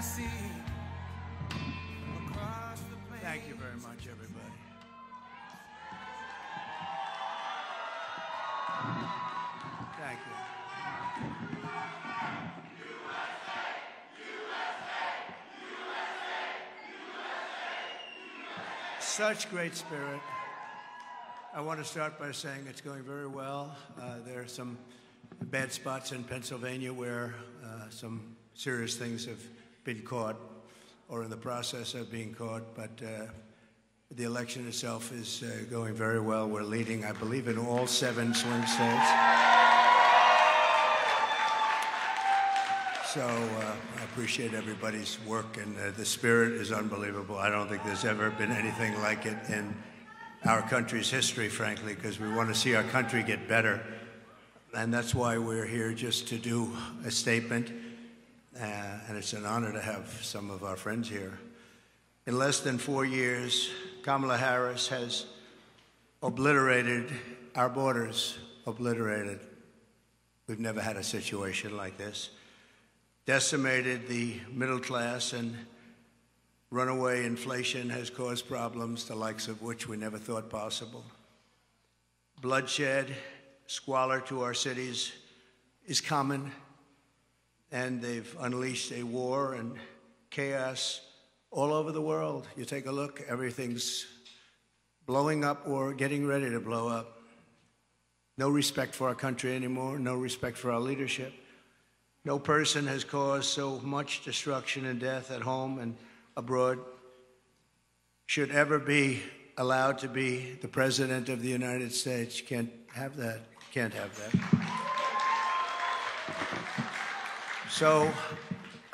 see across the plains. Thank you very much, everybody. Thank you. Such great spirit. I want to start by saying it's going very well. There are some bad spots in Pennsylvania where some serious things have been caught or in the process of being caught, but the election itself is going very well. We're leading, I believe, in all 7 swing states. So I appreciate everybody's work, and the spirit is unbelievable. I don't think there's ever been anything like it in our country's history, frankly, because we want to see our country get better. And that's why we're here, just to do a statement. And it's an honor to have some of our friends here. In less than 4 years, Kamala Harris has obliterated our borders, obliterated. We've never had a situation like this. Decimated the middle class, and runaway inflation has caused problems, the likes of which we never thought possible. Bloodshed, squalor to our cities is common, and they've unleashed a war and chaos all over the world. You take a look, everything's blowing up or getting ready to blow up. No respect for our country anymore, no respect for our leadership. No person has caused so much destruction and death at home and abroad should ever be allowed to be the President of the United States. You can't have that. You can't have that. So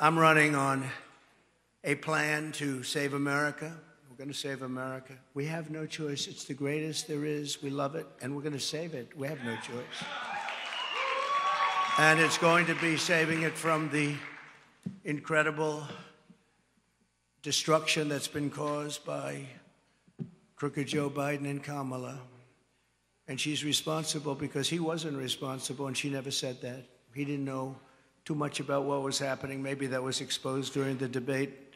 I'm running on a plan to save America. We're going to save America. We have no choice. It's the greatest there is. We love it, and we're going to save it. We have no choice. And it's going to be saving it from the incredible destruction that's been caused by crooked Joe Biden and Kamala. And she's responsible because he wasn't responsible, and she never said that. He didn't know too much about what was happening. Maybe that was exposed during the debate.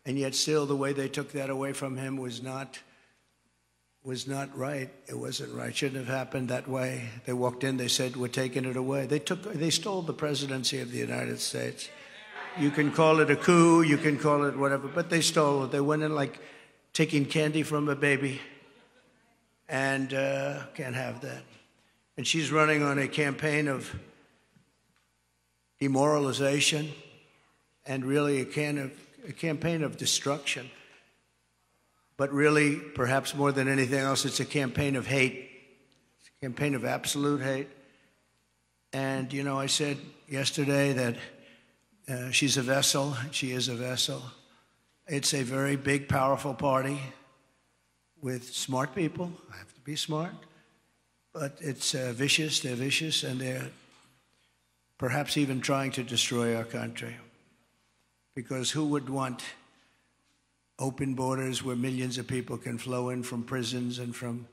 And yet still the way they took that away from him was not right. It wasn't right. Shouldn't have happened that way. They walked in, they said, we're taking it away. They stole the presidency of the United States. You can call it a coup, you can call it whatever, but they stole it. They went in like taking candy from a baby, and can't have that. And she's running on a campaign of demoralization and really a campaign of destruction. But really, perhaps more than anything else, it's a campaign of hate. It's a campaign of absolute hate. And, you know, I said yesterday that she's a vessel. She is a vessel. It's a very big, powerful party with smart people. I have to be smart. But it's vicious. They're vicious, and they're perhaps even trying to destroy our country. Because who would want open borders where millions of people can flow in from prisons and from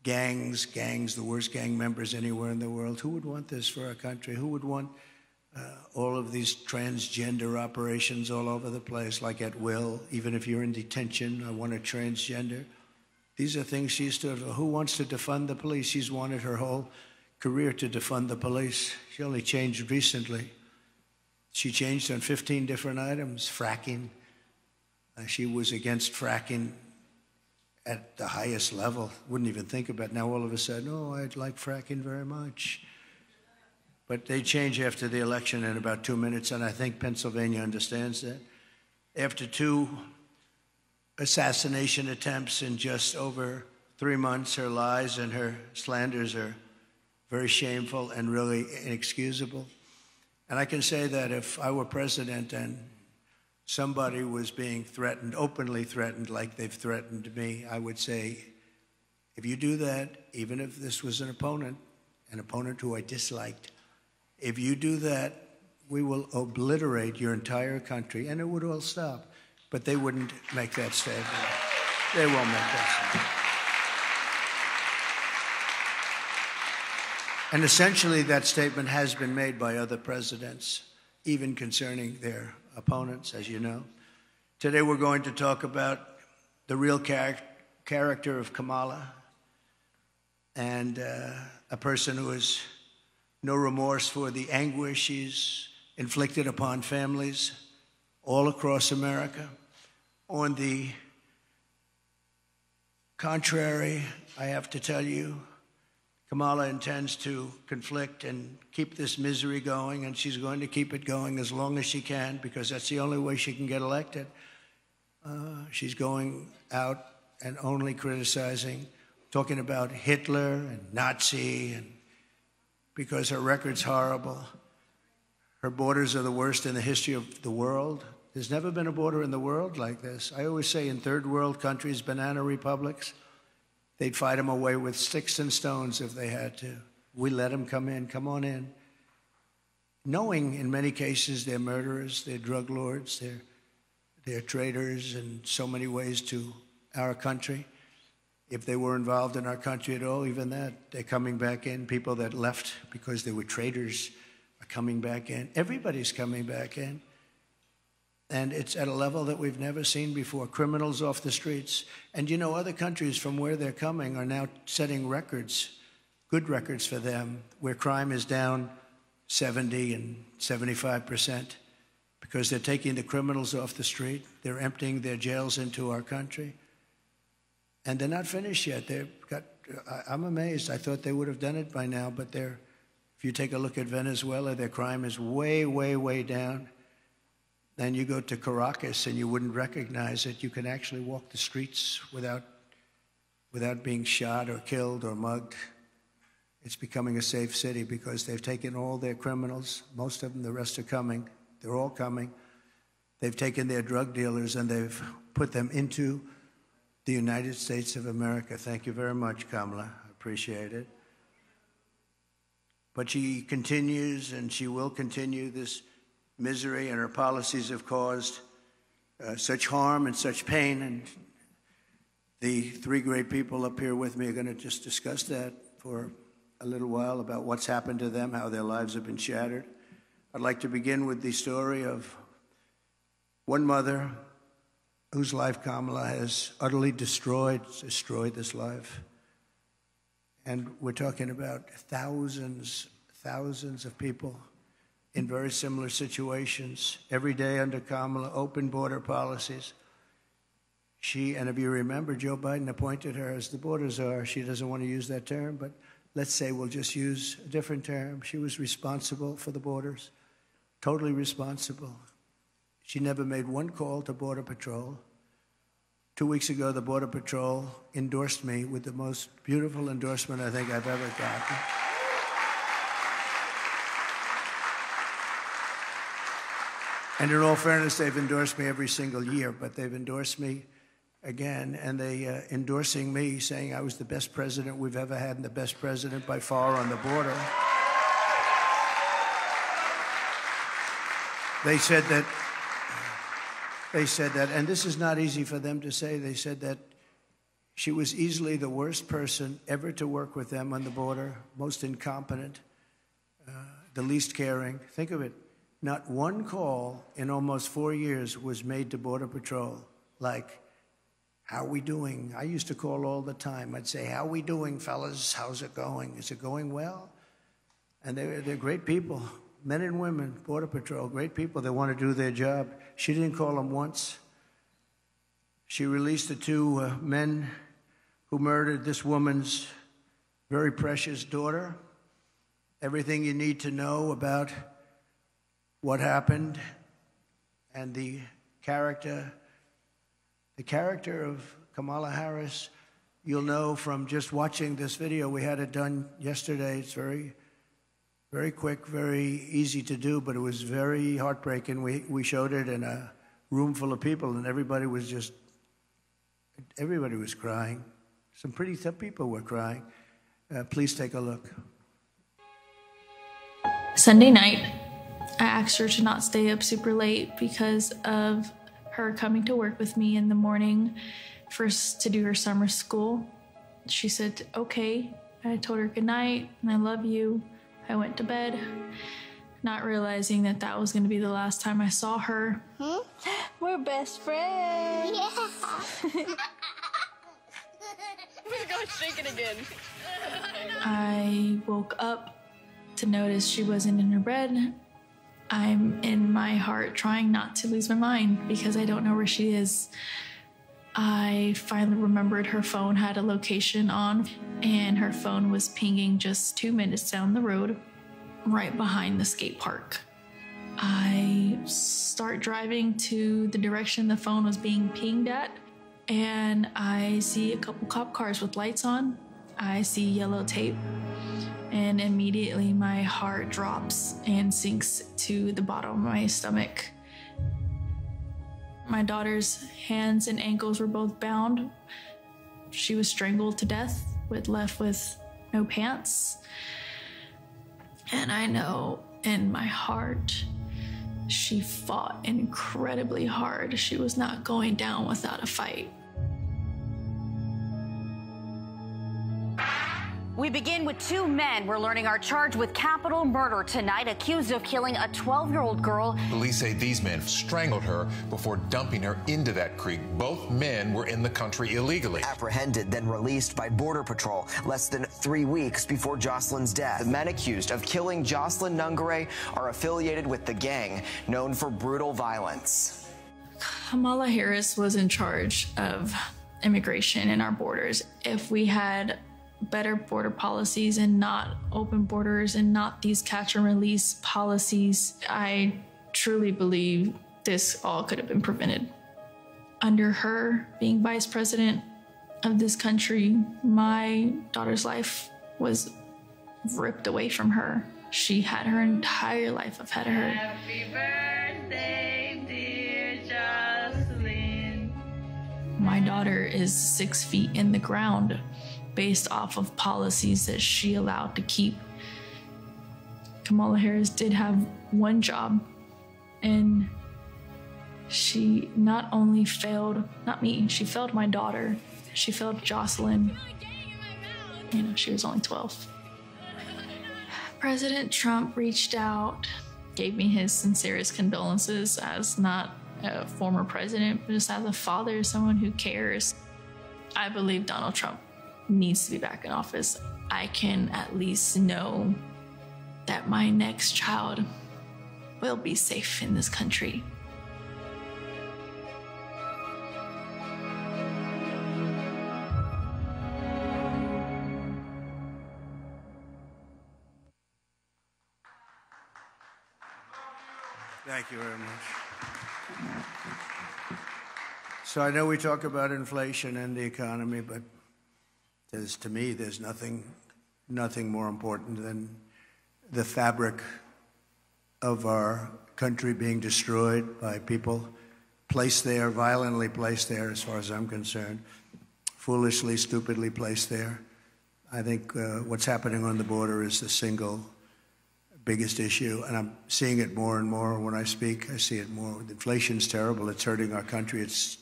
gangs, the worst gang members anywhere in the world? Who would want this for our country? Who would want all of these transgender operations all over the place, like at will? Even if you're in detention, I want a transgender. These are things she stood for. Who wants to defund the police? She's wanted her whole career to defund the police. She only changed recently. She changed on 15 different items. Fracking. She was against fracking at the highest level. Wouldn't even think about it. Now all of a sudden, oh, I'd like fracking very much. But they change after the election in about 2 minutes, and I think Pennsylvania understands that. After 2 assassination attempts in just over 3 months, her lies and her slanders are very shameful and really inexcusable. And I can say that if I were president and somebody was being threatened, openly threatened, like they've threatened me, I would say, if you do that, even if this was an opponent who I disliked, if you do that, we will obliterate your entire country, and it would all stop. But they wouldn't make that statement. They won't make that statement. And essentially, that statement has been made by other presidents, even concerning their opponents, as you know. Today we're going to talk about the real character of Kamala, and a person who has no remorse for the anguish she's inflicted upon families all across America. On the contrary, I have to tell you, Kamala intends to conflict and keep this misery going, and she's going to keep it going as long as she can, because that's the only way she can get elected. She's going out and only criticizing, talking about Hitler and Nazi, and because her record's horrible. Her borders are the worst in the history of the world. There's never been a border in the world like this. I always say in third world countries, banana republics, they'd fight them away with sticks and stones if they had to. We let them come in, come on in. Knowing in many cases they're murderers, they're drug lords, they're traitors in so many ways to our country. If they were involved in our country at all, even that, they're coming back in. People that left because they were traitors are coming back in. Everybody's coming back in. And it's at a level that we've never seen before. Criminals off the streets. And you know, other countries from where they're coming are now setting records, good records for them, where crime is down 70 and 75%, because they're taking the criminals off the street. They're emptying their jails into our country. And they're not finished yet. I'm amazed. I thought they would have done it by now, but if you take a look at Venezuela, their crime is way, way, way down. Then you go to Caracas and you wouldn't recognize it. You can actually walk the streets without being shot or killed or mugged. It's becoming a safe city because they've taken all their criminals. Most of them, the rest are coming. They're all coming. They've taken their drug dealers and they've put them into the United States of America. Thank you very much, Kamala. I appreciate it. But she continues, and she will continue this misery, and her policies have caused such harm and such pain. And the three great people up here with me are going to just discuss that for a little while, about what's happened to them, how their lives have been shattered. I'd like to begin with the story of one mother whose life Kamala has utterly destroyed this life. And we're talking about thousands of people in very similar situations. Every day under Kamala, open border policies. And if you remember, Joe Biden appointed her as the border czar. She doesn't want to use that term, but let's say we'll just use a different term. She was responsible for the borders, totally responsible. She never made one call to Border Patrol. 2 weeks ago, the Border Patrol endorsed me with the most beautiful endorsement I think I've ever gotten. And in all fairness, they've endorsed me every single year, but they've endorsed me again, and they endorsing me, saying I was the best president we've ever had and the best president by far on the border. They said that, and this is not easy for them to say, they said that she was easily the worst person ever to work with them on the border, most incompetent, the least caring. Think of it. Not one call in almost 4 years was made to Border Patrol, like, how are we doing? I used to call all the time. I'd say, how are we doing, fellas? How's it going? Is it going well? And they're great people, men and women, Border Patrol, great people. They want to do their job. She didn't call them once. She released the two men who murdered this woman's very precious daughter. Everything you need to know about what happened and the character of Kamala Harris, you'll know from just watching this video. We had it done yesterday. It's very, very quick, very easy to do, but it was very heartbreaking. We showed it in a room full of people, and everybody was crying. Some pretty tough people were crying. Please take a look. Sunday night, I asked her to not stay up super late because of her coming to work with me in the morning to do her summer school. She said, okay. I told her good night and I love you. I went to bed. not realizing that that was going to be the last time I saw her. We're best friends. Yeah. We're going shaking again. I woke up to notice she wasn't in her bed. I'm in my heart trying not to lose my mind because I don't know where she is. I finally remembered her phone had a location on, and her phone was pinging just 2 minutes down the road, right behind the skate park. I start driving to the direction the phone was being pinged at, and I see a couple cop cars with lights on. I see yellow tape, and immediately my heart drops and sinks to the bottom of my stomach. My daughter's hands and ankles were both bound. She was strangled to death, left with no pants. And I know in my heart, she fought incredibly hard. She was not going down without a fight. We begin with 2 men we're learning are charged with capital murder tonight, accused of killing a 12-year-old girl. Police say these men strangled her before dumping her into that creek. Both men were in the country illegally. Apprehended, then released by Border Patrol less than 3 weeks before Jocelyn's death. The men accused of killing Jocelyn Nungare are affiliated with the gang known for brutal violence. Kamala Harris was in charge of immigration in our borders. If we had better border policies and not open borders and not these catch and release policies, I truly believe this all could have been prevented. Under her being vice president of this country, my daughter's life was ripped away from her. She had her entire life ahead of her. Happy birthday, dear Jocelyn. My daughter is 6 feet in the ground based off of policies that she allowed to keep. Kamala Harris did have one job, and she not only failed, not me, she failed my daughter. She failed Jocelyn. You know, she was only 12. President Trump reached out, gave me his sincerest condolences as not a former president, but just as a father, someone who cares. I believe Donald Trump needs to be back in office. I can at least know that my next child will be safe in this country. Thank you very much. So I know we talk about inflation and the economy, but to me, there's nothing more important than the fabric of our country being destroyed by people placed there, violently placed there, as far as I'm concerned, foolishly, stupidly placed there. I think what's happening on the border is the single biggest issue, and I'm seeing it more and more when I speak. I see it more. Inflation's terrible. It's hurting our country. It's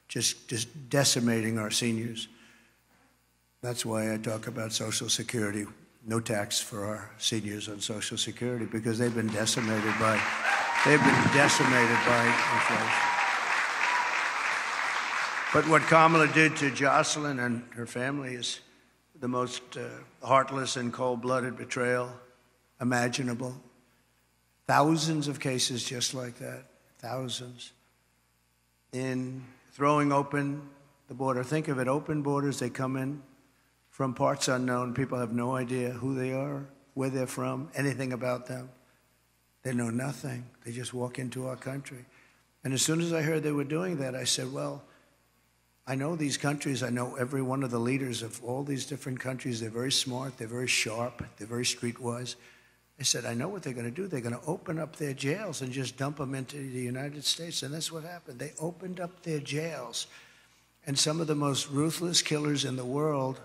just decimating our seniors. That's why I talk about Social Security, no tax for our seniors on Social Security, because they've been decimated by inflation. But what Kamala did to Jocelyn and her family is the most heartless and cold-blooded betrayal imaginable. Thousands of cases just like that, thousands. In throwing open the border, think of it, open borders, they come in from parts unknown. People have no idea who they are, where they're from, anything about them. They know nothing. They just walk into our country. And as soon as I heard they were doing that, I said, well, I know these countries. I know every one of the leaders of all these different countries. They're very smart. They're very sharp. They're very streetwise. I said, I know what they're going to do. They're going to open up their jails and just dump them into the United States. And that's what happened. They opened up their jails. And some of the most ruthless killers in the world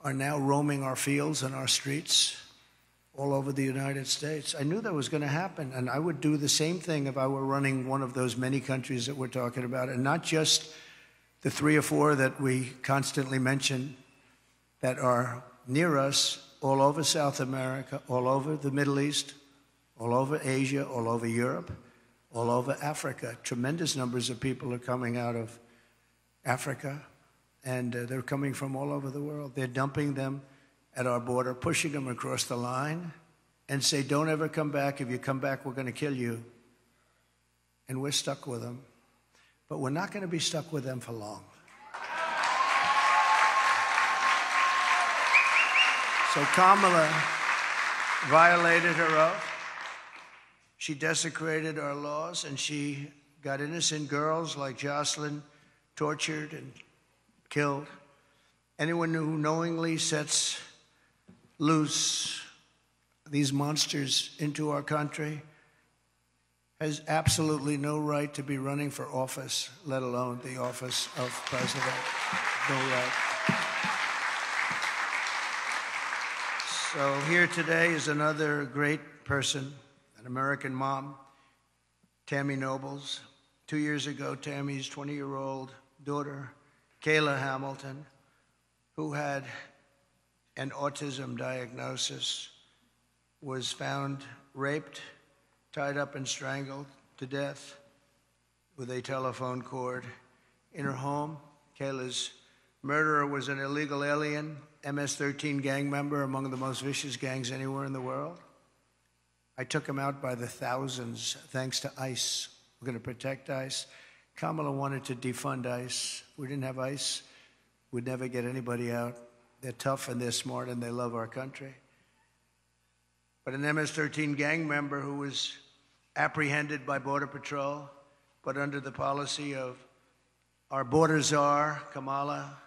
are now roaming our fields and our streets all over the United States. I knew that was going to happen, and I would do the same thing if I were running one of those many countries that we're talking about, and not just the 3 or 4 that we constantly mention that are near us, all over South America, all over the Middle East, all over Asia, all over Europe, all over Africa. Tremendous numbers of people are coming out of Africa, and they're coming from all over the world. They're dumping them at our border, pushing them across the line, and say, don't ever come back. If you come back, we're going to kill you. And we're stuck with them. But we're not going to be stuck with them for long. So Kamala violated her oath. She desecrated our laws, and she got innocent girls like Jocelyn tortured and killed. Anyone who knowingly sets loose these monsters into our country has absolutely no right to be running for office, let alone the office of president. No right. So here today is another great person, an American mom, Tammy Nobles. 2 years ago, Tammy's 20-year-old daughter, Kayla Hamilton, who had an autism diagnosis, was found raped, tied up and strangled to death with a telephone cord in her home. Kayla's murderer was an illegal alien, MS-13 gang member, among the most vicious gangs anywhere in the world. I took him out by the thousands, thanks to ICE. We're going to protect ICE. Kamala wanted to defund ICE. If we didn't have ICE, we'd never get anybody out. They're tough and they're smart and they love our country. But an MS-13 gang member who was apprehended by Border Patrol, but under the policy of our border czar, Kamala,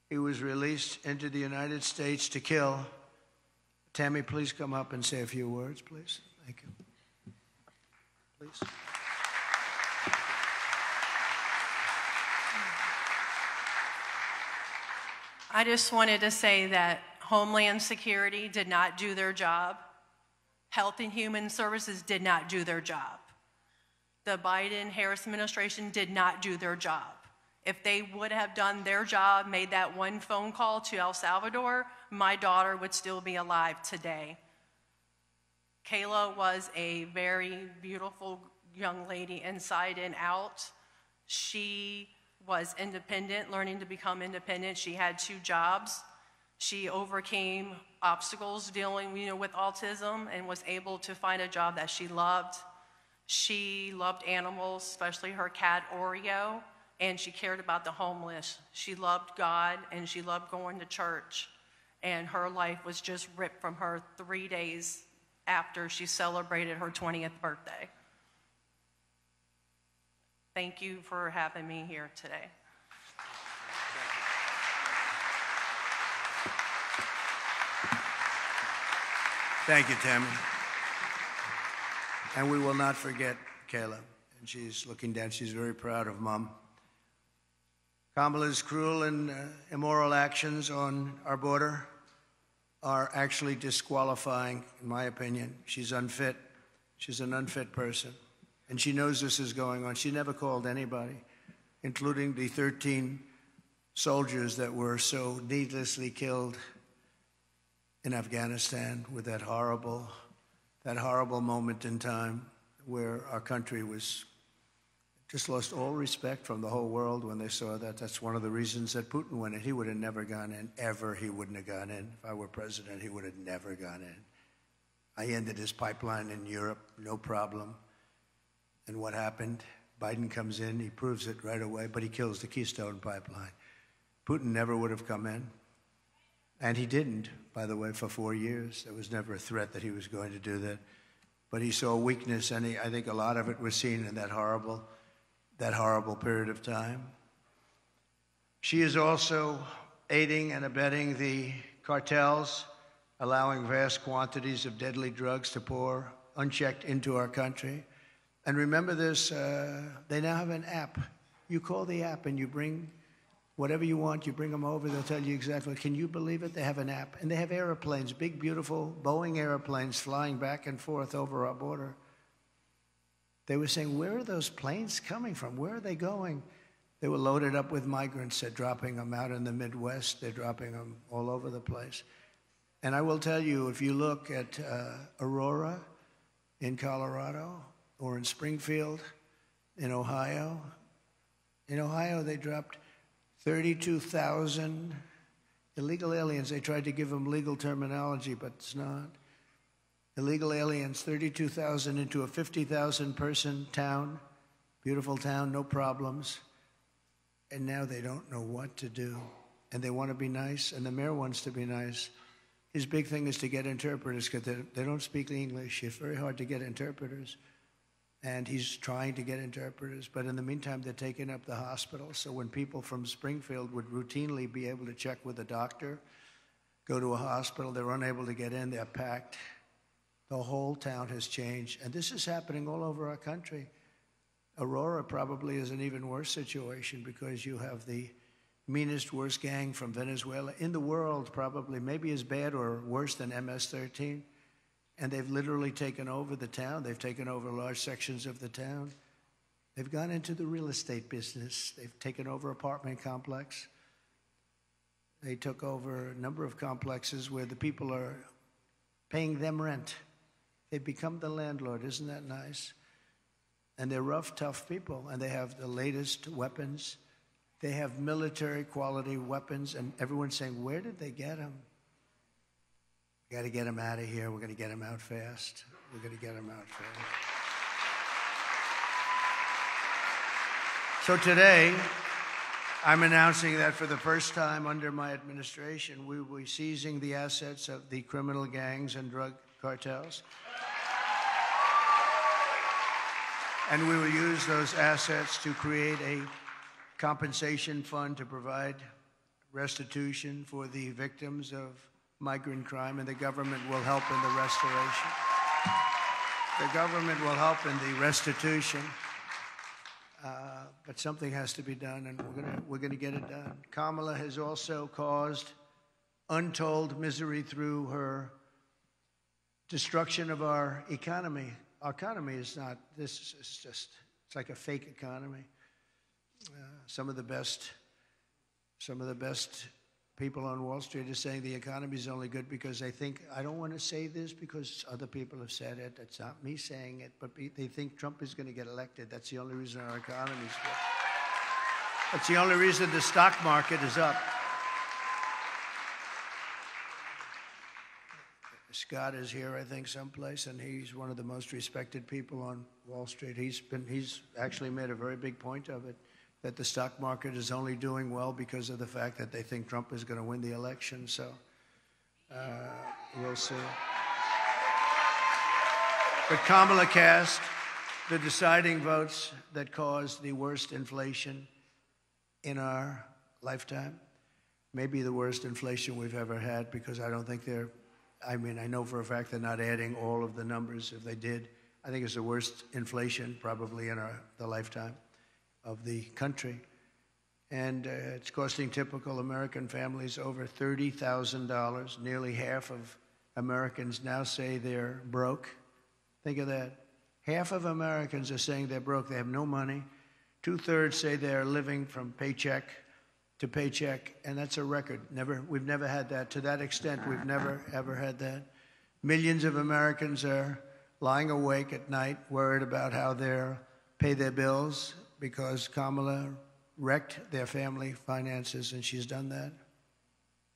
he was released into the United States to kill. Tammy, please come up and say a few words, please. Thank you. Please. I just wanted to say that Homeland Security did not do their job. Health and Human Services did not do their job. The Biden-Harris administration did not do their job. If they would have done their job, made that one phone call to El Salvador, my daughter would still be alive today. Kayla was a very beautiful young lady inside and out. She was independent, learning to become independent. She had 2 jobs. She overcame obstacles dealing, with autism and was able to find a job that she loved. She loved animals, especially her cat Oreo, and she cared about the homeless. She loved God and she loved going to church. And her life was just ripped from her 3 days after she celebrated her 20th birthday. Thank you for having me here today. Thank you, Tammy. And we will not forget Kayla. And she's looking down. She's very proud of Mom. Kamala's cruel and immoral actions on our border are actually disqualifying, in my opinion. She's unfit. She's an unfit person. And she knows this is going on. She never called anybody, including the 13 soldiers that were so needlessly killed in Afghanistan with that horrible moment in time where our country was just lost all respect from the whole world when they saw that. That's one of the reasons that Putin went in. He would have never gone in, ever. He wouldn't have gone in. If I were president, he would have never gone in. I ended his pipeline in Europe, no problem. And what happened? Biden comes in, he proves it right away, but he kills the Keystone Pipeline. Putin never would have come in. And he didn't, by the way, for 4 years. There was never a threat that he was going to do that. But he saw weakness, and I think a lot of it was seen in that horrible period of time. She is also aiding and abetting the cartels, allowing vast quantities of deadly drugs to pour unchecked into our country. And remember this, they now have an app. You call the app and you bring whatever you want, you bring them over, they'll tell you exactly. Can you believe it? They have an app. And they have airplanes, big, beautiful Boeing airplanes flying back and forth over our border. They were saying, where are those planes coming from? Where are they going? They were loaded up with migrants. They're dropping them out in the Midwest. They're dropping them all over the place. And I will tell you, if you look at Aurora, in Colorado or in Springfield, in Ohio. In Ohio, they dropped 32,000 illegal aliens. They tried to give them legal terminology, but it's not. Illegal aliens, 32,000 into a 50,000 person town, beautiful town, no problems. And now they don't know what to do. And they want to be nice, and the mayor wants to be nice. His big thing is to get interpreters because they don't speak English. It's very hard to get interpreters. And he's trying to get interpreters. But in the meantime, they're taking up the hospital. So when people from Springfield would routinely be able to check with a doctor, go to a hospital, they're unable to get in, they're packed. The whole town has changed. And this is happening all over our country. Aurora probably is an even worse situation because you have the meanest, worst gang from Venezuela in the world, probably, maybe as bad or worse than MS-13. And they've literally taken over the town. They've taken over large sections of the town. They've gone into the real estate business. They've taken over apartment complex. They took over a number of complexes where the people are paying them rent. They've become the landlord. Isn't that nice? And they're rough, tough people, and they have the latest weapons. They have military-quality weapons, and everyone's saying, where did they get them? We got to get them out of here. We're going to get them out fast. We're going to get them out fast. So today, I'm announcing that for the first time under my administration, we will be seizing the assets of the criminal gangs and drug cartels. And we will use those assets to create a compensation fund to provide restitution for the victims of migrant crime, and the government will help in the restoration. The government will help in the restitution, but something has to be done, and we're gonna get it done. Kamala has also caused untold misery through her destruction of our economy. Our economy is not, this is just, it's like a fake economy. Some of the best people on Wall Street are saying the economy is only good because they think, I don't want to say this because other people have said it. It's not me saying it, but they think Trump is going to get elected. That's the only reason our economy is good. That's the only reason the stock market is up. Scott is here, I think, someplace, and he's one of the most respected people on Wall Street. He's actually made a very big point of it, that the stock market is only doing well because of the fact that they think Trump is going to win the election. So we'll see. But Kamala cast the deciding votes that caused the worst inflation in our lifetime. Maybe the worst inflation we've ever had, because I don't think I know for a fact they're not adding all of the numbers. If they did, I think it's the worst inflation probably in the lifetime of the country. And it's costing typical American families over $30,000. Nearly half of Americans now say they're broke. Think of that. Half of Americans are saying they're broke. They have no money. 2/3 say they're living from paycheck to paycheck, and that's a record. We've never had that. To that extent, we've never, ever had that. Millions of Americans are lying awake at night, worried about how they'll pay their bills because Kamala wrecked their family finances, and she's done that.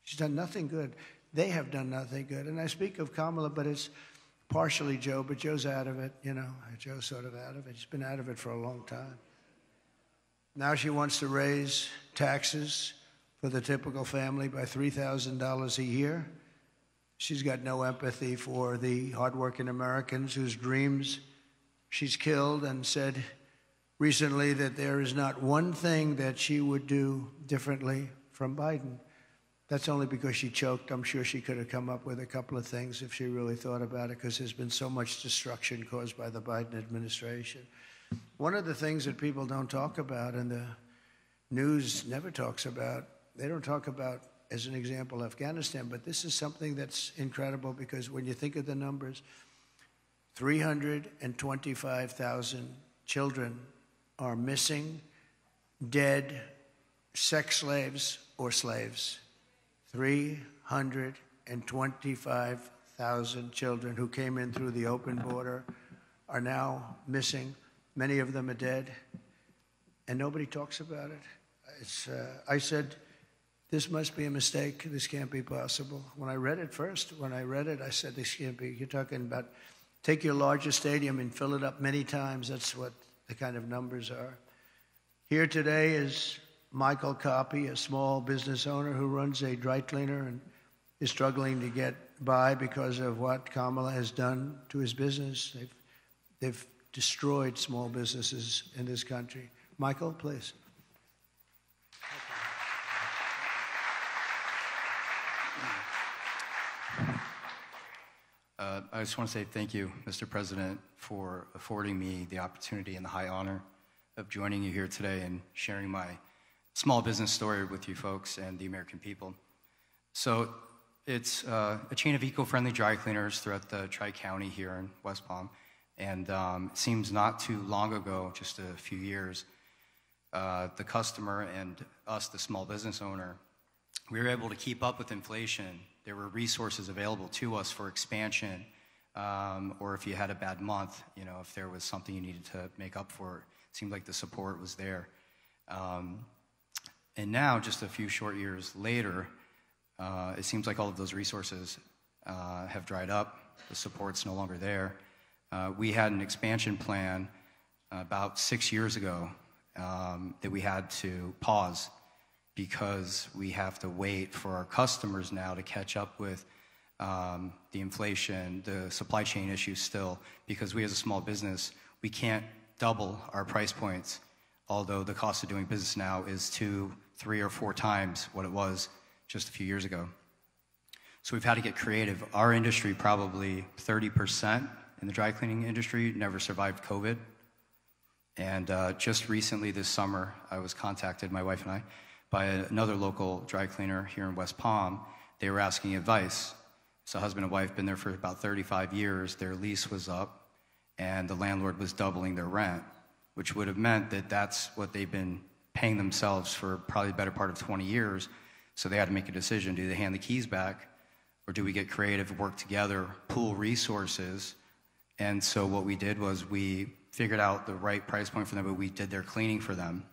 She's done nothing good. They have done nothing good. And I speak of Kamala, but it's partially Joe, but Joe's out of it, you know. Joe's sort of out of it. He's been out of it for a long time. Now she wants to raise taxes for the typical family by $3,000 a year. She's got no empathy for the hardworking Americans whose dreams she's killed, and said recently that there is not one thing that she would do differently from Biden. That's only because she choked. I'm sure she could have come up with a couple of things if she really thought about it, because there's been so much destruction caused by the Biden administration. One of the things that people don't talk about, and the news never talks about, they don't talk about, as an example, Afghanistan, but this is something that's incredible, because when you think of the numbers, 325,000 children are missing, dead, sex slaves, or slaves. 325,000 children who came in through the open border are now missing. Many of them are dead, and nobody talks about it. I said, this must be a mistake. This can't be possible. When I read it, I said, this can't be. You're talking about take your largest stadium and fill it up many times. That's what the kind of numbers are. Here today is Michael Copy, a small business owner who runs a dry cleaner and is struggling to get by because of what Kamala has done to his business. They've destroyed small businesses in this country. Michael, please. I just want to say thank you, Mr. President, for affording me the opportunity and the high honor of joining you here today and sharing my small business story with you folks and the American people. So it's a chain of eco-friendly dry cleaners throughout the Tri-County here in West Palm. And it seems not too long ago, just a few years, the customer and us, the small business owner, we were able to keep up with inflation. There were resources available to us for expansion, or if you had a bad month, you know, if there was something you needed to make up for, it seemed like the support was there. And now, just a few short years later, it seems like all of those resources have dried up. The support's no longer there. We had an expansion plan about 6 years ago that we had to pause because we have to wait for our customers now to catch up with the inflation, the supply chain issues still, because we as a small business, we can't double our price points, although the cost of doing business now is 2, 3, or 4 times what it was just a few years ago. So we've had to get creative. Our industry, probably 30% in the dry cleaning industry, never survived COVID. And just recently this summer, I was contacted, my wife and I, by another local dry cleaner here in West Palm. They were asking advice. So husband and wife been there for about 35 years. Their lease was up, and the landlord was doubling their rent, which would have meant that that's what they've been paying themselves for probably the better part of 20 years. So they had to make a decision. Do they hand the keys back, or do we get creative, work together, pool resources? And so what we did was we figured out the right price point for them, but we did their cleaning for them,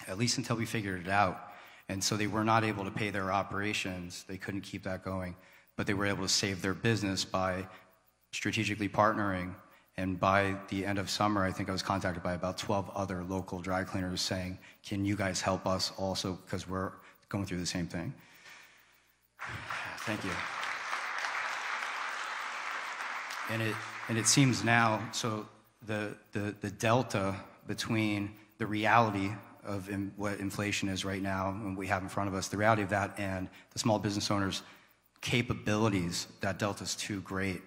at least until we figured it out. And so they were not able to pay their operations. They couldn't keep that going, but they were able to save their business by strategically partnering. And by the end of summer, I think I was contacted by about 12 other local dry cleaners saying, can you guys help us also, because we're going through the same thing. Thank you. And it seems now, so the delta between the reality of what inflation is right now and we have in front of us, the reality of that and the small business owners' capabilities, that delta is too great.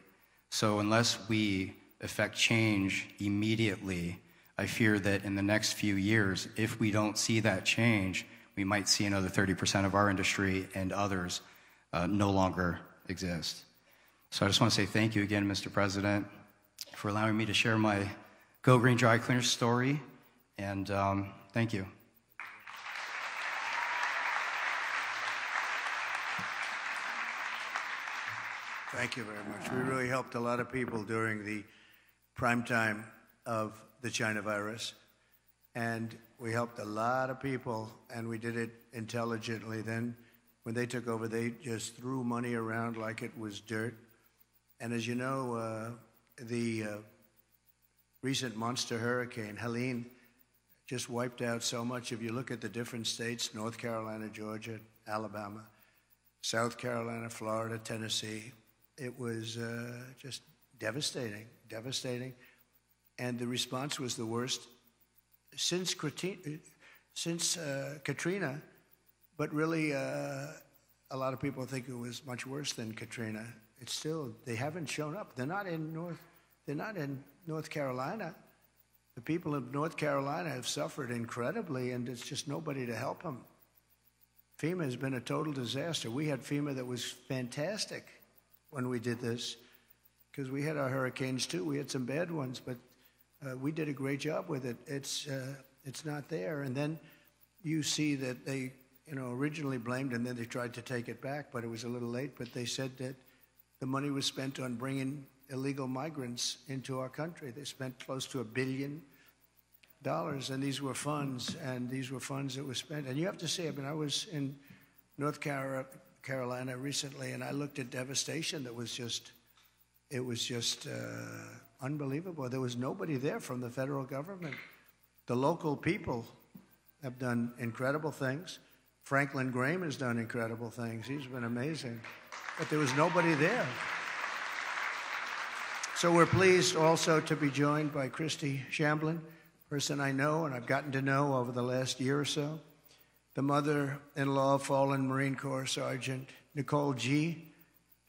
So unless we effect change immediately, I fear that in the next few years, if we don't see that change, we might see another 30% of our industry and others no longer exist. So I just want to say thank you again, Mr. President, for allowing me to share my Go Green Dry Cleaner story, and thank you. Thank you very much. We really helped a lot of people during the prime time of the China virus, and we helped a lot of people, and we did it intelligently. Then when they took over, they just threw money around like it was dirt. And as you know, the recent monster hurricane, Helene, just wiped out so much. If you look at the different states, North Carolina, Georgia, Alabama, South Carolina, Florida, Tennessee, it was just devastating, devastating. And the response was the worst since Katrina, but really a lot of people think it was much worse than Katrina. It's still, they haven't shown up. They're not in North Carolina. The people of North Carolina have suffered incredibly, and it's just nobody to help them. FEMA has been a total disaster. We had FEMA that was fantastic when we did this, because we had our hurricanes too. We had some bad ones, but we did a great job with it. It's not there. And then you see that they, originally blamed, and then they tried to take it back, but it was a little late. But they said that the money was spent on bringing illegal migrants into our country. They spent close to $1 billion, and these were funds that were spent. And you have to say, I mean, I was in North Carolina recently, and I looked at devastation that was just, it was just unbelievable. There was nobody there from the federal government. The local people have done incredible things. Franklin Graham has done incredible things. He's been amazing. But there was nobody there. So we're pleased also to be joined by Christy Shamblin, person I know and I've gotten to know over the last year or so, the mother-in-law of fallen Marine Corps Sergeant Nicole G.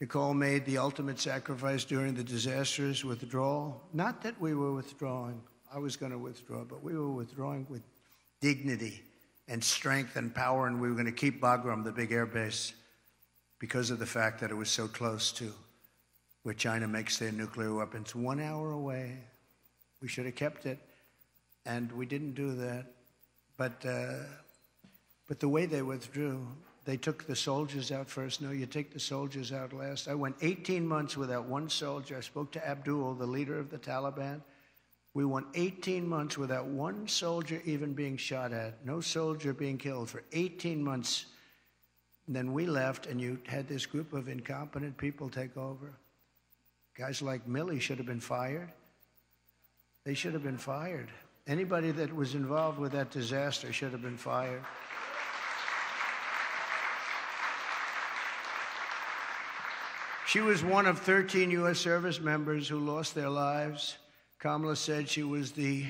Nicole made the ultimate sacrifice during the disastrous withdrawal. Not that we were withdrawing. I was going to withdraw, but we were withdrawing with dignity and strength and power, and we were going to keep Bagram, the big air base, because of the fact that it was so close to where China makes their nuclear weapons. 1 hour away. We should have kept it, and we didn't do that. But the way they withdrew, they took the soldiers out first. No, you take the soldiers out last. I went 18 months without one soldier. I spoke to Abdul, the leader of the Taliban. We went 18 months without one soldier even being shot at, no soldier being killed for 18 months. And then we left, and you had this group of incompetent people take over. Guys like Milley should have been fired. They should have been fired. Anybody that was involved with that disaster should have been fired. She was one of 13 U.S. service members who lost their lives. Kamala said she was the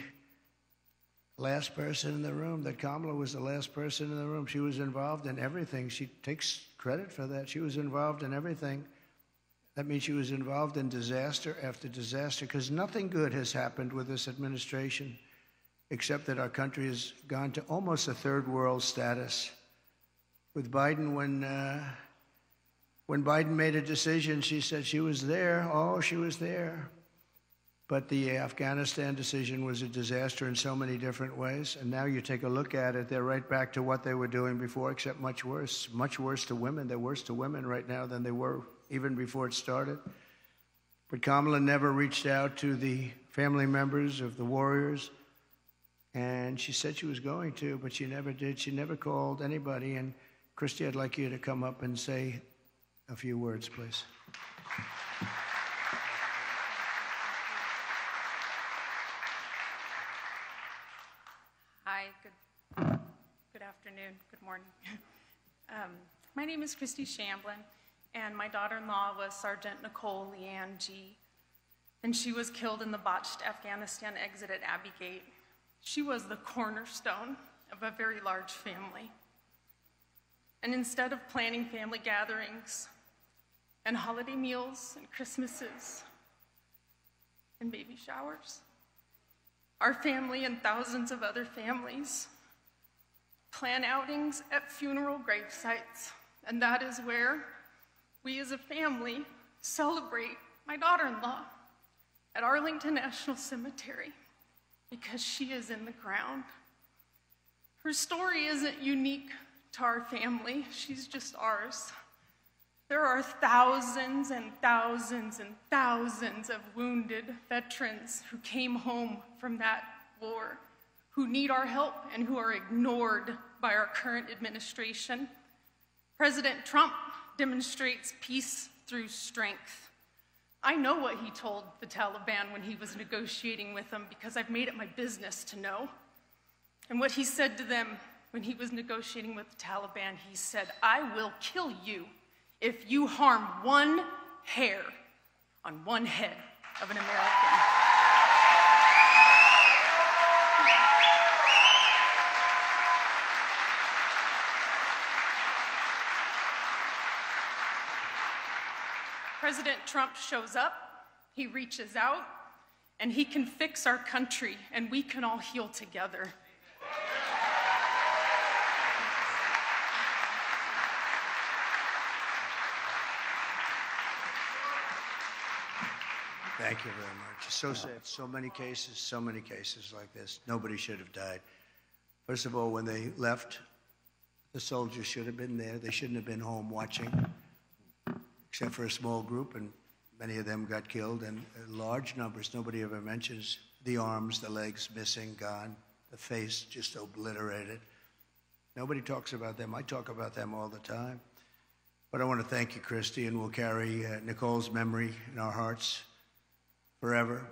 last person in the room, that Kamala was the last person in the room. She was involved in everything. She takes credit for that. She was involved in everything. That means she was involved in disaster after disaster, because nothing good has happened with this administration except that our country has gone to almost a third world status. With Biden, when Biden made a decision, she said she was there. Oh, she was there. But the Afghanistan decision was a disaster in so many different ways. And now you take a look at it, they're right back to what they were doing before, except much worse to women. They're worse to women right now than they were even before it started. But Kamala never reached out to the family members of the warriors. And she said she was going to, but she never did. She never called anybody. And Christy, I'd like you to come up and say a few words, please. Hi, good afternoon, good morning. My name is Christy Shamblin, and my daughter-in-law was Sergeant Nicole Leanne G., and she was killed in the botched Afghanistan exit at Abbey Gate. She was the cornerstone of a very large family. And instead of planning family gatherings and holiday meals and Christmases and baby showers, our family and thousands of other families plan outings at funeral grave sites, and that is where we as a family celebrate my daughter-in-law at Arlington National Cemetery, because she is in the ground. Her story isn't unique to our family, she's just ours. There are thousands and thousands and thousands of wounded veterans who came home from that war, who need our help and who are ignored by our current administration. President Trump demonstrates peace through strength. I know what he told the Taliban when he was negotiating with them, because I've made it my business to know. And what he said to them when he was negotiating with the Taliban, he said, "I will kill you if you harm one hair on one head of an American." President Trump shows up, he reaches out, and he can fix our country, and we can all heal together. Thank you very much. It's so sad. So many cases like this. Nobody should have died. First of all, when they left, the soldiers should have been there. They shouldn't have been home watching, except for a small group, and Many of them got killed, and large numbers. Nobody ever mentions the arms, the legs missing, gone, the face just obliterated. Nobody talks about them. I talk about them all the time. But I want to thank you, Christy, and we'll carry Nicole's memory in our hearts forever.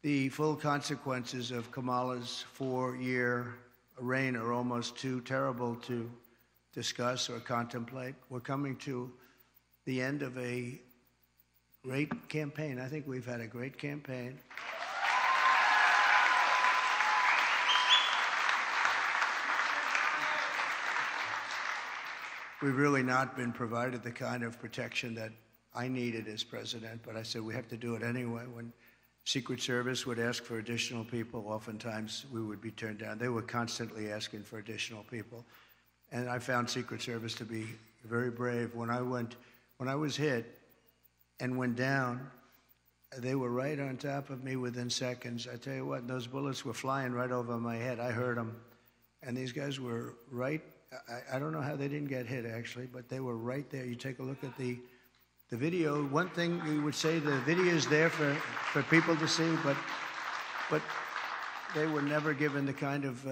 The full consequences of Kamala's 4-year reign are almost too terrible to discuss or contemplate. We're coming to the end of a great campaign. I think we've had a great campaign. We've really not been provided the kind of protection that I needed as president, but I said we have to do it anyway. When Secret Service would ask for additional people, oftentimes we would be turned down. They were constantly asking for additional people. And I found Secret Service to be very brave. When I was hit and went down, they were right on top of me within seconds. I tell you what, those bullets were flying right over my head. I heard them. And these guys were right. I don't know how they didn't get hit, actually, but they were right there. You take a look at the video. One thing we would say, the video is there for people to see, but they were never given the kind of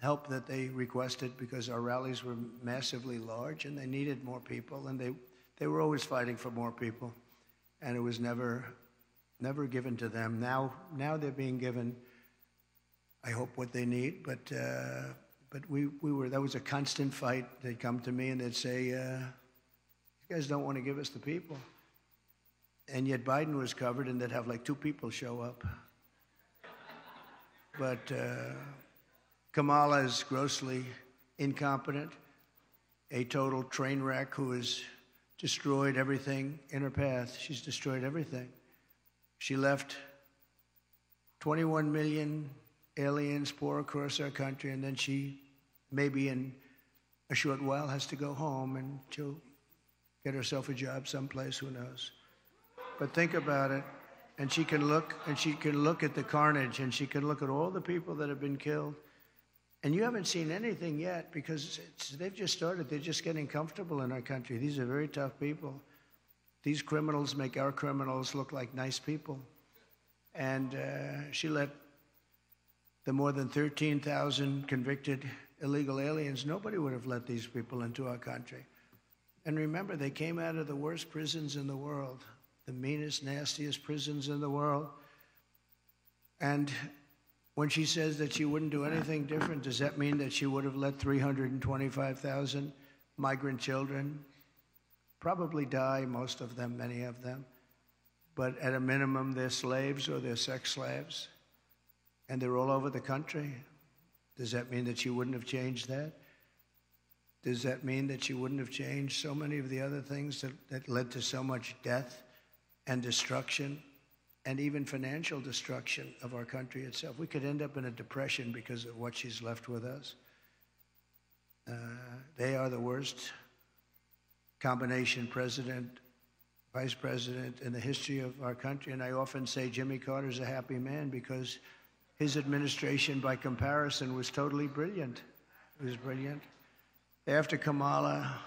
help that they requested because our rallies were massively large and they needed more people, and they were always fighting for more people, and it was never given to them. Now they're being given, I hope, what they need, but we were, that was a constant fight. They'd come to me and they'd say, you guys don't want to give us the people. And yet Biden was covered and they'd have like 2 people show up. But Kamala is grossly incompetent, a total train wreck who has destroyed everything in her path. She's destroyed everything. She left 21 million aliens pour across our country, and then she, maybe in a short while, has to go home and she'll get herself a job someplace, who knows. But think about it, and she can look at the carnage, and she can look at all the people that have been killed. And you haven't seen anything yet because they've just started. They're just getting comfortable in our country. These are very tough people. These criminals make our criminals look like nice people. And she let the more than 13,000 convicted illegal aliens, nobody would have let these people into our country. And remember, they came out of the worst prisons in the world, the meanest, nastiest prisons in the world. And when she says that she wouldn't do anything different, does that mean that she would have let 325,000 migrant children probably die, most of them, many of them, but at a minimum, they're slaves or they're sex slaves, and they're all over the country? Does that mean that she wouldn't have changed that? Does that mean that she wouldn't have changed so many of the other things that led to so much death and destruction and even financial destruction of our country itself? We could end up in a depression because of what she's left with us. They are the worst combination president, vice president in the history of our country. And I often say Jimmy Carter's a happy man because his administration, by comparison, was totally brilliant. It was brilliant. After Kamala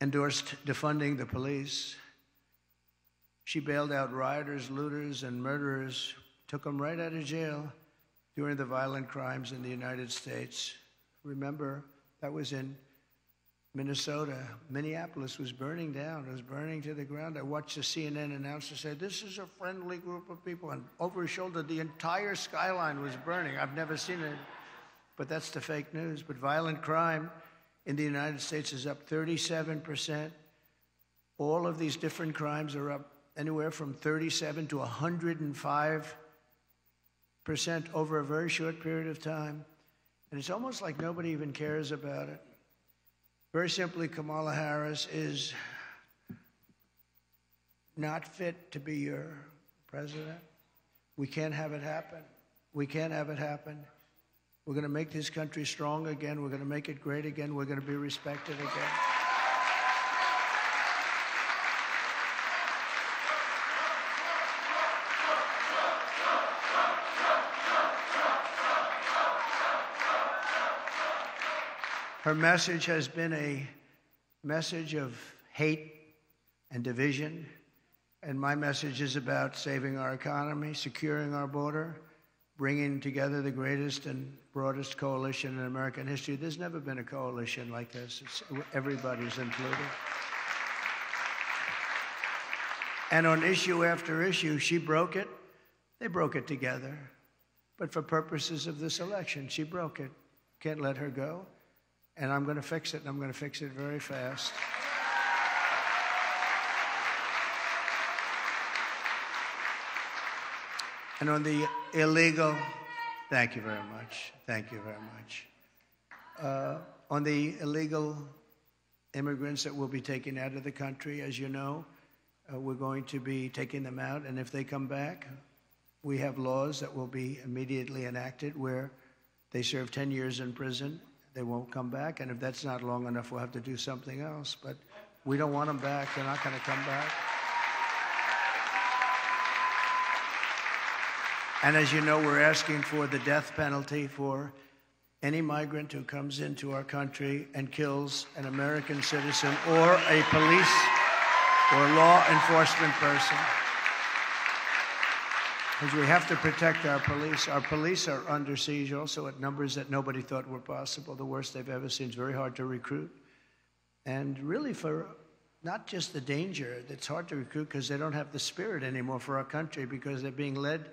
endorsed defunding the police, she bailed out rioters, looters, and murderers, took them right out of jail during the violent crimes in the United States. Remember, that was in Minnesota. Minneapolis was burning down. It was burning to the ground. I watched the CNN announcer say, "This is a friendly group of people." And over his shoulder, the entire skyline was burning. I've never seen it, but that's the fake news. But violent crime in the United States is up 37%. All of these different crimes are up anywhere from 37 to 105% over a very short period of time. And it's almost like nobody even cares about it. Very simply, Kamala Harris is not fit to be your president. We can't have it happen. We can't have it happen. We're going to make this country strong again. We're going to make it great again. We're going to be respected again. Her message has been a message of hate and division And my message is about saving our economy, securing our border, bringing together the greatest and broadest coalition in American history. There's never been a coalition like this. Everybody's included. And on issue after issue, she broke it. They broke it together. But for purposes of this election, she broke it. Can't let her go. And I'm going to fix it, and I'm going to fix it very fast. And on the illegal, thank you very much. Thank you very much. On the illegal immigrants that we'll be taking out of the country, as you know, we're going to be taking them out. And if they come back, we have laws that will be immediately enacted where they serve 10 years in prison. They won't come back. And if that's not long enough, we'll have to do something else. But we don't want them back. They're not going to come back. And as you know, we're asking for the death penalty for any migrant who comes into our country and kills an American citizen or a police or law enforcement person. Because we have to protect our police. Our police are under siege also at numbers that nobody thought were possible, the worst they've ever seen. It's very hard to recruit. And really for not just the danger, it's hard to recruit because they don't have the spirit anymore for our country because they're being led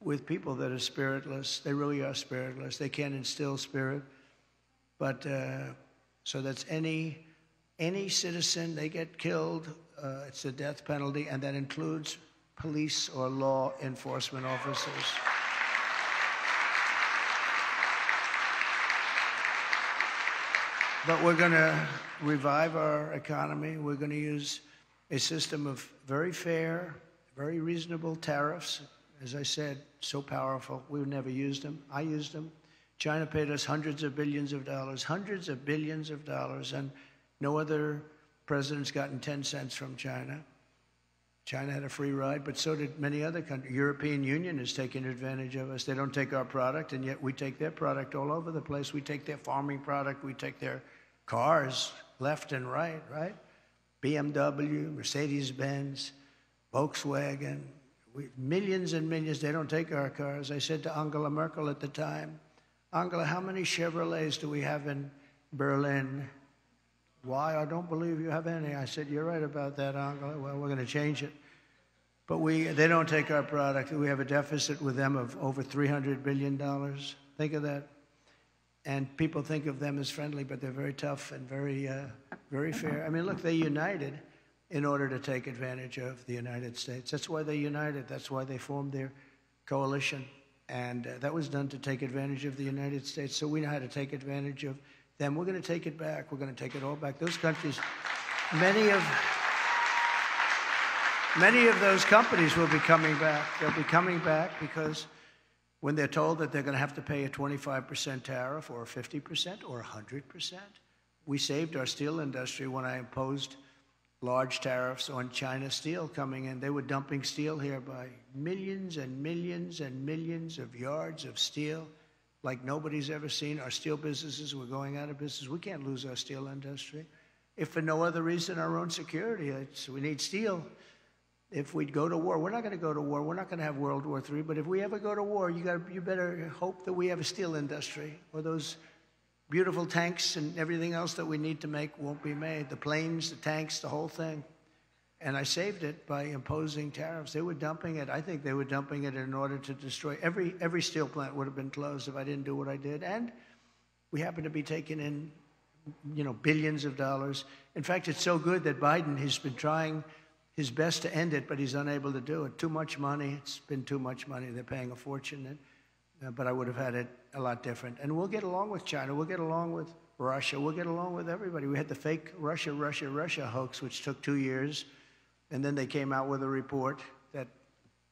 with people that are spiritless. They really are spiritless. They can't instill spirit. But so that's any citizen, they get killed, it's a death penalty, and that includes police or law enforcement officers. But we're going to revive our economy. We're going to use a system of very fair, very reasonable tariffs. As I said, so powerful. We've never used them. I used them. China paid us hundreds of billions of dollars, and no other president's gotten 10 cents from China. China had a free ride, but so did many other countries. European Union is taking advantage of us. They don't take our product, and yet we take their product all over the place. We take their farming product. We take their cars left and right, right? BMW, Mercedes-Benz, Volkswagen, millions and millions. They don't take our cars. I said to Angela Merkel at the time, Angela, how many Chevrolets do we have in Berlin? Why? I don't believe you have any. I said, you're right about that, Angela. Well, we're going to change it. But they don't take our product. We have a deficit with them of over $300 billion. Think of that. And people think of them as friendly, but they're very tough and very, very fair. I mean, look, they united in order to take advantage of the United States. That's why they united. That's why they formed their coalition. And that was done to take advantage of the United States. So we know how to take advantage of them. We're going to take it back. We're going to take it all back. Those countries, many of those companies will be coming back. They'll be coming back because when they're told that they're going to have to pay a 25% tariff or 50% or 100%, we saved our steel industry when I imposed large tariffs on China steel coming in. They were dumping steel here by millions and millions and millions of yards of steel like nobody's ever seen. Our steel businesses were going out of business. We can't lose our steel industry. If for no other reason, our own security. We need steel. If we'd go to war, we're not going to go to war. We're not going to have World War III. But if we ever go to war, you better hope that we have a steel industry, or those beautiful tanks and everything else that we need to make won't be made. The planes, the tanks, the whole thing. And I saved it by imposing tariffs. They were dumping it. I think they were dumping it in order to destroy. Every steel plant would have been closed if I didn't do what I did. And we happen to be taking in, billions of dollars. In fact, it's so good that Biden has been trying his best to end it, but he's unable to do it. Too much money. It's been too much money. They're paying a fortune. But I would have had it a lot different. And we'll get along with China. We'll get along with Russia. We'll get along with everybody. We had the fake Russia hoax, which took 2 years. And then they came out with a report that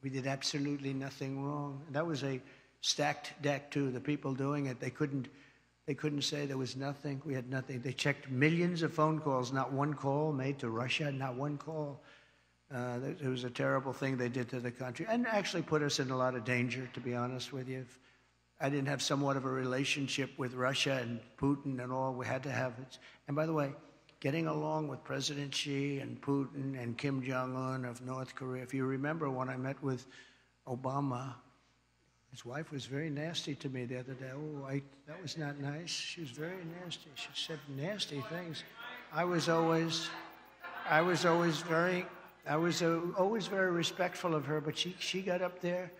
we did absolutely nothing wrong. And that was a stacked deck, too. The people doing it, they couldn't say there was nothing. We had nothing. They checked millions of phone calls, not one call made to Russia, not one call. It was a terrible thing they did to the country and actually put us in a lot of danger, to be honest with you. If I didn't have somewhat of a relationship with Russia and Putin and all, we had to have it. And by the way, getting along with President Xi and Putin and Kim Jong-un of North Korea. If you remember when I met with Obama, his wife was very nasty to me the other day. Oh, that was not nice. She was very nasty. She said nasty things. I was always very respectful of her, but she got up there,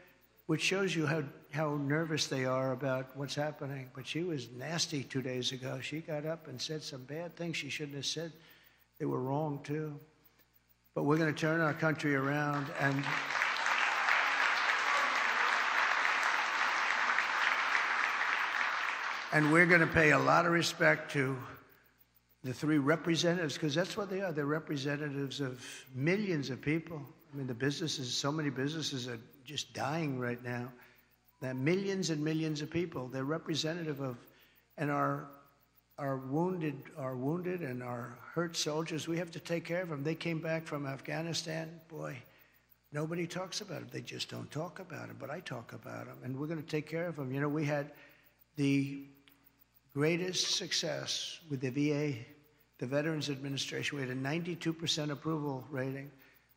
which shows you how nervous they are about what's happening. But she was nasty 2 days ago. She got up and said some bad things she shouldn't have said. They were wrong, too. But we're going to turn our country around, and we're going to pay a lot of respect to the three representatives, because that's what they are. They're representatives of millions of people. I mean, the businesses, so many businesses are just dying right now. There are millions and millions of people. They're representative of, and our wounded and our hurt soldiers, we have to take care of them. They came back from Afghanistan. Boy, nobody talks about them. They just don't talk about them, but I talk about them, and we're going to take care of them. You know, we had the greatest success with the VA, the Veterans Administration. We had a 92% approval rating.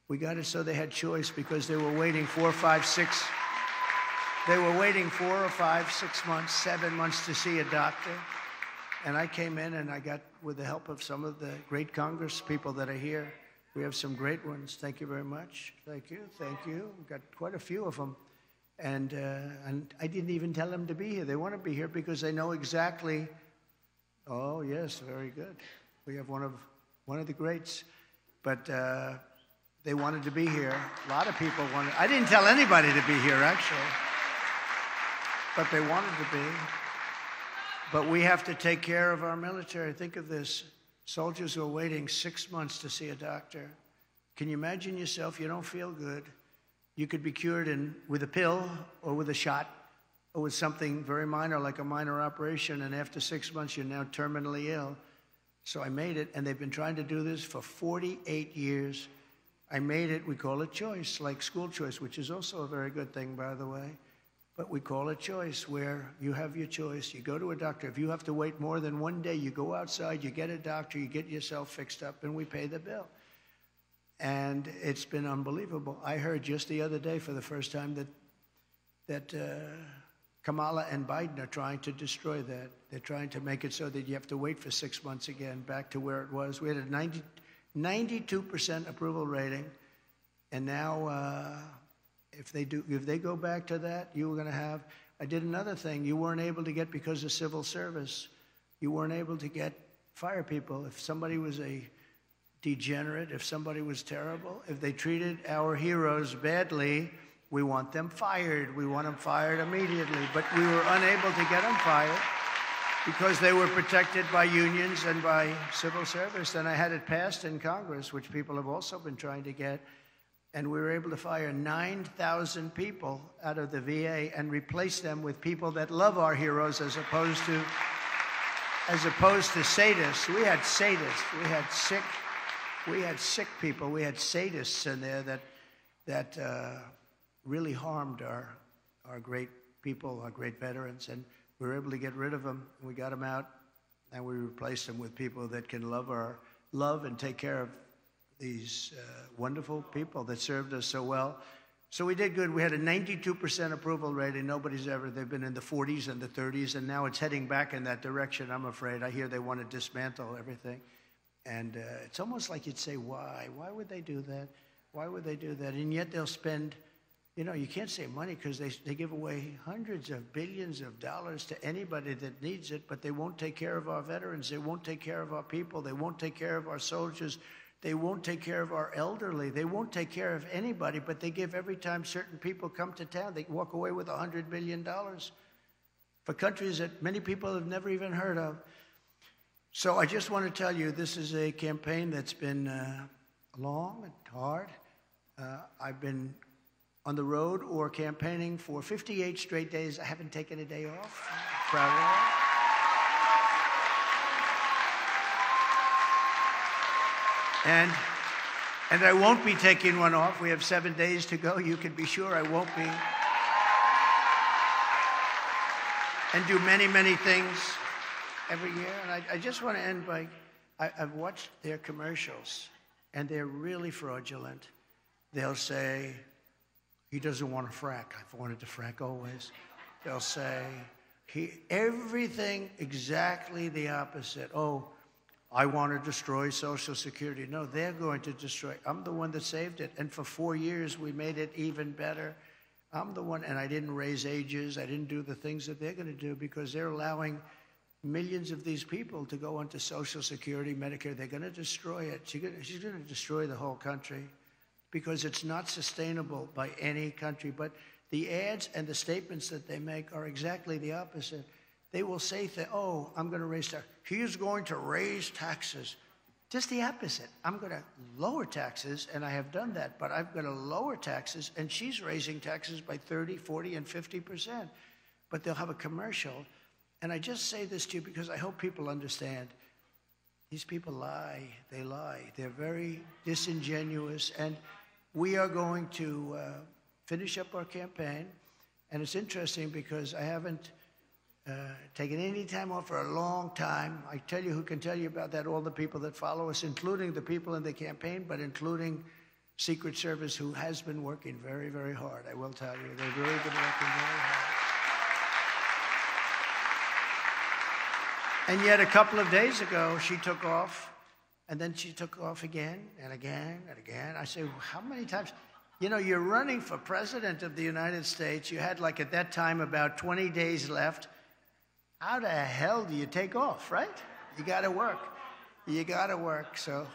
We got it so they had choice because they were waiting 4 or 5, 6. They were waiting 4 or 5, 6 months, 7 months to see a doctor. And I came in and I got, with the help of some of the great Congress people that are here, we have some great ones. Thank you very much. Thank you. Thank you. We've got quite a few of them. And I didn't even tell them to be here. They want to be here because they know exactly. Oh, yes, very good. We have one of the greats. But they wanted to be here. A lot of people wanted. I didn't tell anybody to be here, actually. But they wanted to be. But we have to take care of our military. Think of this. Soldiers are waiting 6 months to see a doctor. Can you imagine yourself? You don't feel good. You could be cured with a pill or with a shot or with something very minor, like a minor operation, and after 6 months, you're now terminally ill. So I made it, and they've been trying to do this for 48 years. I made it. We call it choice, like school choice, which is also a very good thing, by the way. But we call it choice, where you have your choice. You go to a doctor. If you have to wait more than 1 day, you go outside, you get a doctor, you get yourself fixed up, and we pay the bill. And it's been unbelievable. I heard just the other day for the first time that Kamala and Biden are trying to destroy that. They're trying to make it so that you have to wait for 6 months again, back to where it was. We had a 92% approval rating, and now if they go back to that, you were going to have. I did another thing you weren't able to get because of civil service. You weren't able to get fire people if somebody was a degenerate, if somebody was terrible, if they treated our heroes badly, we want them fired. We want them fired immediately. But we were unable to get them fired because they were protected by unions and by civil service. And I had it passed in Congress, which people have also been trying to get. And we were able to fire 9,000 people out of the VA and replace them with people that love our heroes as opposed to sadists. We had sadists. We had sick people. We had sadists in there that really harmed our great people, our great veterans, and we were able to get rid of them. We got them out, and we replaced them with people that can love and take care of these wonderful people that served us so well. So we did good. We had a 92% approval rating. They've been in the 40s and the 30s, and now it's heading back in that direction, I'm afraid. I hear they want to dismantle everything. And it's almost like you'd say, why? Why would they do that? Why would they do that? And yet they'll spend, you can't say money because they give away hundreds of billions of dollars to anybody that needs it, but they won't take care of our veterans. They won't take care of our people. They won't take care of our soldiers. They won't take care of our elderly. They won't take care of anybody, but they give every time certain people come to town, they walk away with $100 billion for countries that many people have never even heard of. So I just want to tell you, this is a campaign that's been long and hard. I've been on the road or campaigning for 58 straight days. I haven't taken a day off. I'm proud of that. And I won't be taking one off. We have 7 days to go. You can be sure I won't be. And do many, many things every year. And I just want to end by I've watched their commercials, and they're really fraudulent. They'll say, he doesn't want to frack. I've wanted to frack always. They'll say, everything exactly the opposite. Oh, I want to destroy Social Security. No, they're going to destroy. I'm the one that saved it. And for 4 years, we made it even better. I'm the one, and I didn't raise ages. I didn't do the things that they're going to do because they're allowing millions of these people to go onto Social Security, Medicare. They're going to destroy it. She's going to destroy the whole country because it's not sustainable by any country. But the ads and the statements that they make are exactly the opposite. They will say, oh, I'm going to raise taxes. He is going to raise taxes. Just the opposite. I'm going to lower taxes, and I have done that, but I'm going to lower taxes, and she's raising taxes by 30, 40, and 50%. But they'll have a commercial. And I just say this to you because I hope people understand. These people lie. They lie. They're very disingenuous. And we are going to finish up our campaign. And it's interesting because I haven't taken any time off for a long time. I tell you who can tell you about that, all the people that follow us, including the people in the campaign, but including Secret Service, who has been working very, very hard. I will tell you, they've really been working very hard. And yet a couple of days ago, she took off, and then she took off again and again and again. I say, how many times? You know, you're running for president of the United States. You had, like, at that time, about 20 days left. How the hell do you take off, right? You got to work. You got to work. So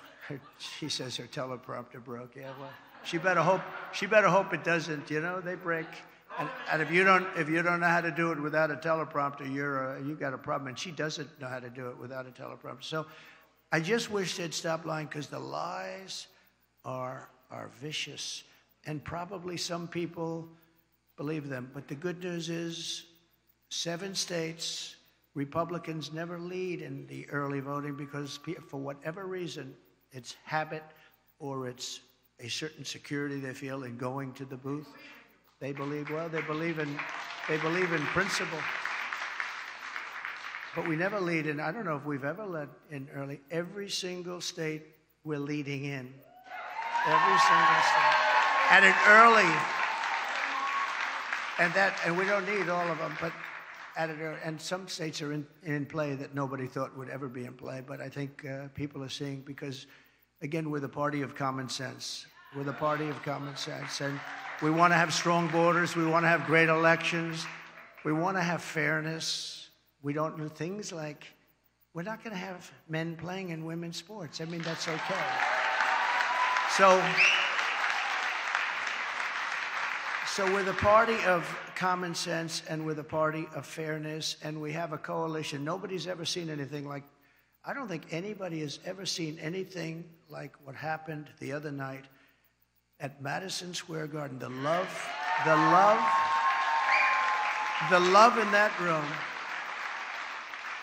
she says her teleprompter broke. Yeah, well, she better hope it doesn't. You know, they break. And if you don't know how to do it without a teleprompter, you got a problem. And she doesn't know how to do it without a teleprompter. So I just wish they'd stop lying because the lies are vicious. And probably some people believe them. But the good news is 7 states, Republicans never lead in the early voting because for whatever reason, it's habit or it's a certain security they feel in going to the booth. They believe in principle. But we never lead in. I don't know if we've ever led in early. Every single state we're leading in. Every single state. At an early. And we don't need all of them, but at an early. And some states are in play that nobody thought would ever be in play. But I think people are seeing because, again, we're the party of common sense. We're the party of common sense. And we want to have strong borders. We want to have great elections. We want to have fairness. We don't do things like, we're not going to have men playing in women's sports. I mean, that's okay. So we're the party of common sense, and we're the party of fairness, and we have a coalition. Nobody's ever seen anything like, I don't think anybody has ever seen anything like what happened the other night at Madison Square Garden. The love in that room,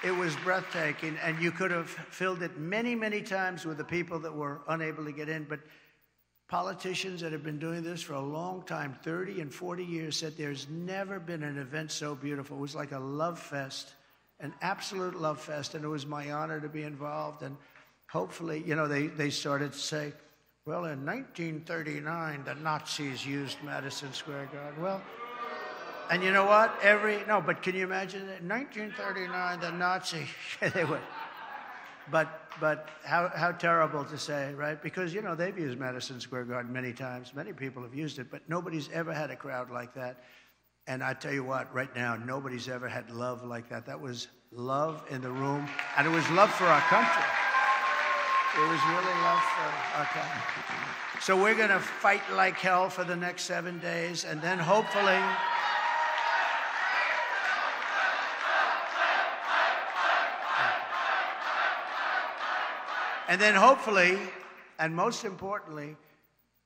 it was breathtaking, and you could have filled it many, many times with the people that were unable to get in, but politicians that have been doing this for a long time, 30 and 40 years, said there's never been an event so beautiful. It was like a love fest, an absolute love fest, and it was my honor to be involved. And hopefully, you know, they started to say, well, in 1939, the Nazis used Madison Square Garden. Well, and you know what? But can you imagine that? In 1939, the Nazis, they would. But how terrible to say, right? Because, you know, they've used Madison Square Garden many times. Many people have used it, but nobody's ever had a crowd like that. And I tell you what, right now, nobody's ever had love like that. That was love in the room, and it was love for our country. It was really love for our country. So we're going to fight like hell for the next 7 days, and then hopefully... And then hopefully, and most importantly,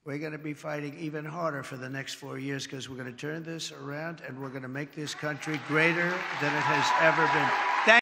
we're going to be fighting even harder for the next 4 years because we're going to turn this around and we're going to make this country greater than it has ever been.